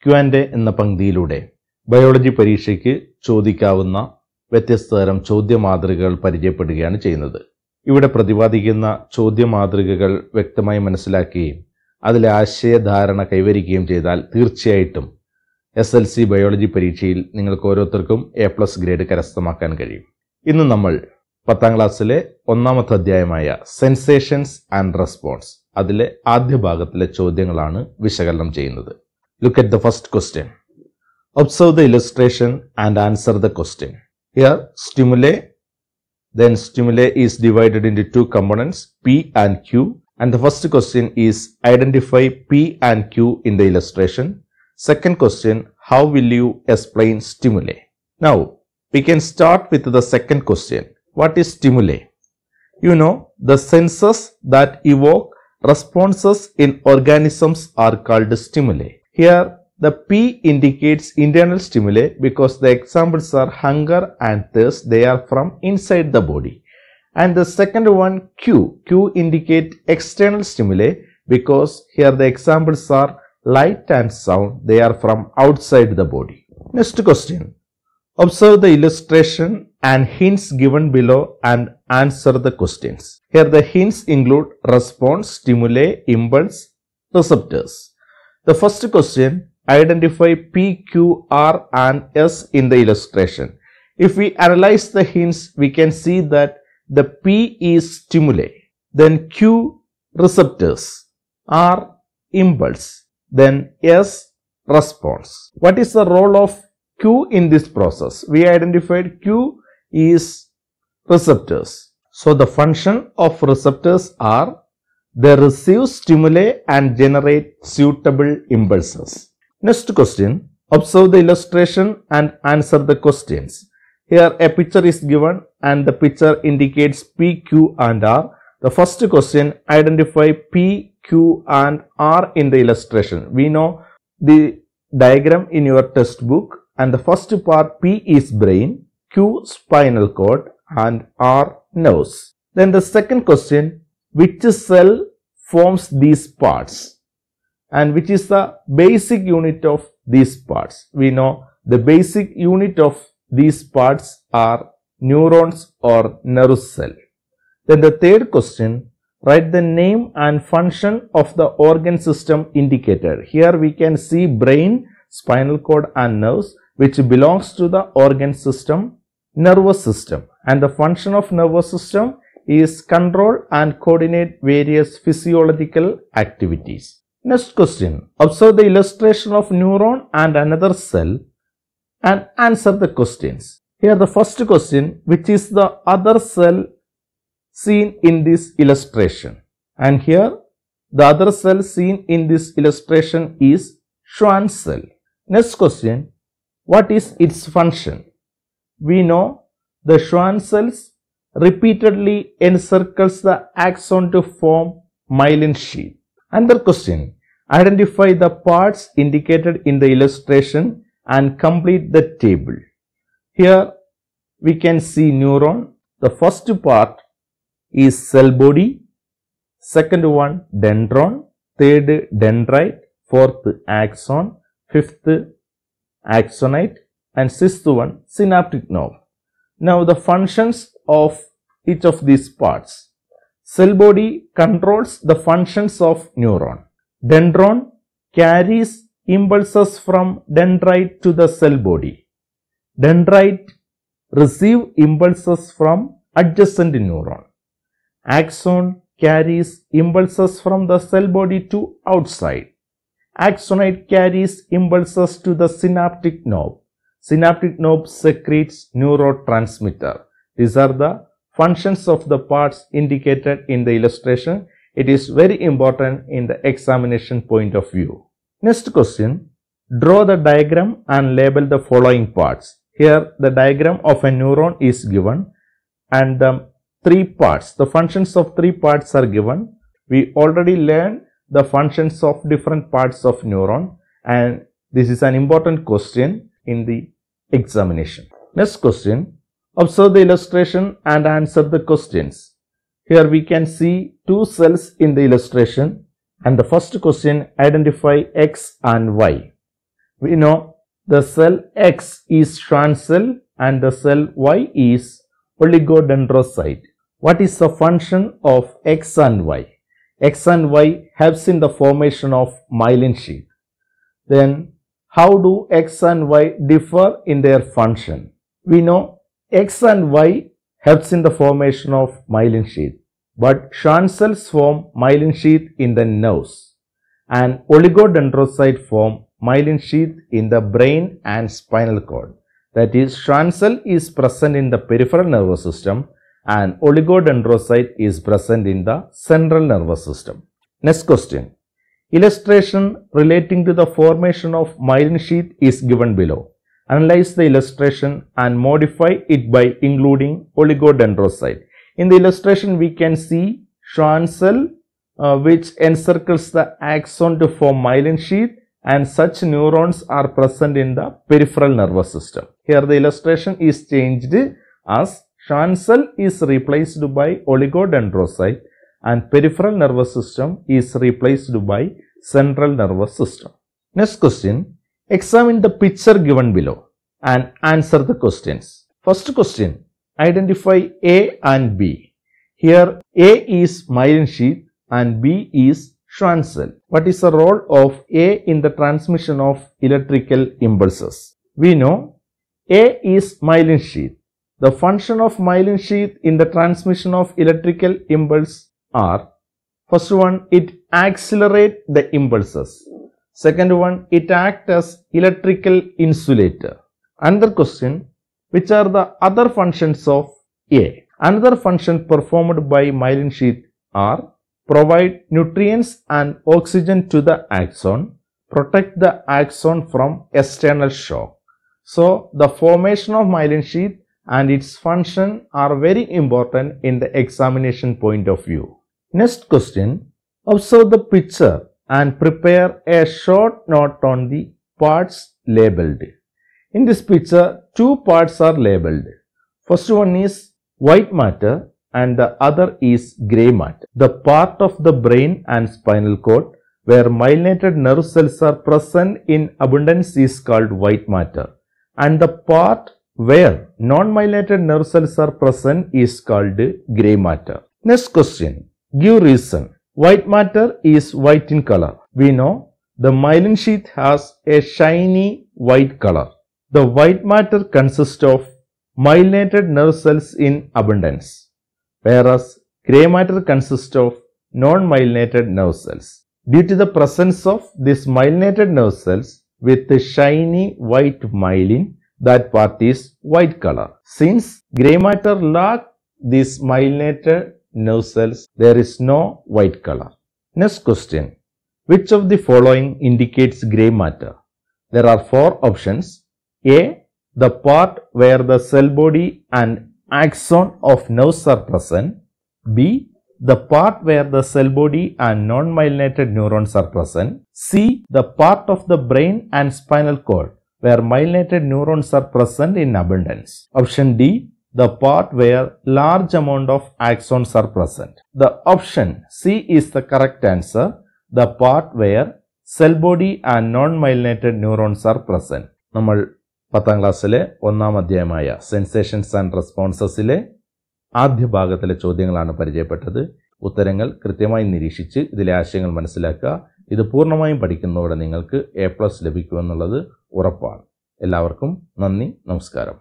Q&A എന്ന പങ്ക്തിയിലൂടെ biology പരീക്ഷയ്ക്ക് ചോദിക്കാവുന്ന വ്യത്യസ്ത തരം ചോദ്യമാതൃകകൾ പരിചയപ്പെടുകയാണ് ചെയ്യുന്നത്. ഇവിടെ പ്രതിപാദിക്കുന്ന ചോദ്യമാതൃകകൾ വ്യക്തമായി മനസ്സിലാക്കുകയും അതിലെ ആശയധാരണ കൈവരിക്കുകയും ചെയ്താൽ തീർച്ചയായിട്ടും SLC ബയോളജി പരീക്ഷയിൽ നിങ്ങൾക്ക് ഓരോരുത്തർക്കും A+ ഗ്രേഡ് കരസ്ഥമാക്കാൻ കഴിയും. ഇന്ന് നമ്മൾ 10ാം ക്ലാസ്സിലെ ഒന്നാമത്തെ അധ്യായമായ സെൻസേഷൻസ് ആൻഡ് റെസ്പോൺസ് അതിലെ ആദ്യ ഭാഗത്തിലെ ചോദ്യങ്ങളാണ് വിശകലനം ചെയ്യുന്നത്. Look at the first question. Observe the illustration and answer the question. Here stimuli, then stimuli is divided into two components P and Q, and the first question is identify P and Q in the illustration. Second question, how will you explain stimuli? Now we can start with the second question. What is stimuli? You know, the senses that evoke responses in organisms are called stimuli. Here the P indicates internal stimuli because the examples are hunger and thirst. They are from inside the body. And the second one Q indicate external stimuli because here the examples are light and sound. They are from outside the body. Next question. Observe the illustration and hints given below and answer the questions. Here the hints include response, stimuli, impulse, receptors. The first question, identify P, Q, R and S in the illustration. If we analyze the hints, we can see that the P is stimuli, then Q receptors, R impulse, then S response. What is the role of Q in this process? We identified Q is receptors. So the function of receptors are they receive stimuli and generate suitable impulses. Next question, observe the illustration and answer the questions. Here a picture is given and the picture indicates P, Q and R. The first question, identify P, Q and R in the illustration. We know the diagram in your textbook, and the first part P is brain, Q spinal cord and R nerves. Then the second question, which cell forms these parts and which is the basic unit of these parts? We know the basic unit of these parts are neurons or nerve cell. Then the third question, write the name and function of the organ system indicated. Here we can see brain, spinal cord and nerves, which belongs to the organ system, nervous system, and the function of nervous system is control and coordinate various physiological activities. Next question, observe the illustration of neuron and another cell and answer the questions. Here the first question, which is the other cell seen in this illustration? And here the other cell seen in this illustration is Schwann cell. Next question, what is its function? We know the Schwann cells repeatedly encircles the axon to form myelin sheath. Another question, identify the parts indicated in the illustration and complete the table. Here we can see neuron. The first part is cell body, second one dendron, third dendrite, fourth axon, fifth axonite and sixth one synaptic nerve. Now the functions of each of these parts. Cell body controls the functions of neuron. Dendron carries impulses from dendrite to the cell body. Dendrite receive impulses from adjacent neuron. Axon carries impulses from the cell body to outside. Axonite carries impulses to the synaptic nerve. Synaptic nerve secretes neurotransmitter. These are the functions of the parts indicated in the illustration. It is very important in the examination point of view. Next question, draw the diagram and label the following parts. Here the diagram of a neuron is given and the three parts, the functions of three parts are given. We already learned the functions of different parts of neuron, and this is an important question in the examination. Next question, observe the illustration and answer the questions. Here we can see two cells in the illustration, and the first question, identify X and Y. We know the cell X is Schwann cell and the cell Y is oligodendrocyte. What is the function of X and Y? X and Y helps in the formation of myelin sheath. Then how do X and Y differ in their function? We know X and Y helps in the formation of myelin sheath, but Schwann cells form myelin sheath in the nerves and oligodendrocyte form myelin sheath in the brain and spinal cord. That is, Schwann cell is present in the peripheral nervous system and oligodendrocyte is present in the central nervous system. Next question. Illustration relating to the formation of myelin sheath is given below. Analyze the illustration and modify it by including oligodendrocyte. In the illustration, we can see Schwann cell which encircles the axon to form myelin sheath, and such neurons are present in the peripheral nervous system. Here the illustration is changed as Schwann cell is replaced by oligodendrocyte and peripheral nervous system is replaced by central nervous system. Next question. Examine the picture given below and answer the questions. First question. Identify A and B. Here A is myelin sheath and B is Schwann cell. What is the role of A in the transmission of electrical impulses? We know A is myelin sheath. The function of myelin sheath in the transmission of electrical impulse are: first one, it accelerates the impulses. Second one, it acts as electrical insulator. Another question, which are the other functions of A? Another function performed by myelin sheath are: provide nutrients and oxygen to the axon, protect the axon from external shock. So, the formation of myelin sheath and its function are very important in the examination point of view. Next question. Observe the picture and prepare a short note on the parts labeled. In this picture, two parts are labeled. First one is white matter and the other is grey matter. The part of the brain and spinal cord where myelinated nerve cells are present in abundance is called white matter, and the part where non-myelinated nerve cells are present is called grey matter. Next question. Give reason. White matter is white in color. We know the myelin sheath has a shiny white color. The white matter consists of myelinated nerve cells in abundance, whereas grey matter consists of non-myelinated nerve cells. Due to the presence of these myelinated nerve cells with the shiny white myelin, that part is white color. Since grey matter lacks these myelinated nerve cells, there is no white color. Next question. Which of the following indicates grey matter? There are four options. A. The part where the cell body and axon of nerves are present. B. The part where the cell body and non-myelinated neurons are present. C. The part of the brain and spinal cord where myelinated neurons are present in abundance. Option D. The part where large amount of axons are present. The option C is the correct answer. The part where cell body and non-myelinated neurons are present. നമ്മൾ 10ാം ക്ലാസ്സിലെ ഒന്നാം അധ്യായമായ sensations and റെസ്പോൺസസിലെ ആദ്യ ഭാഗത്തിലെ ചോദ്യങ്ങളാണ് പരിചയപ്പെട്ടത്. ഉത്തരങ്ങൾ കൃത്യമായി നിരീക്ഷിച്ച് ഇതിലെ ആശയങ്ങൾ മനസ്സിലാക്കുക. ഇത് പൂർണ്ണമായും പഠിക്കുന്നതോടെ നിങ്ങൾക്ക് A+ ലഭിക്കുമെന്നുള്ളത് ഉറപ്പാണ്. എല്ലാവർക്കും നന്ദി, നമസ്കാരം.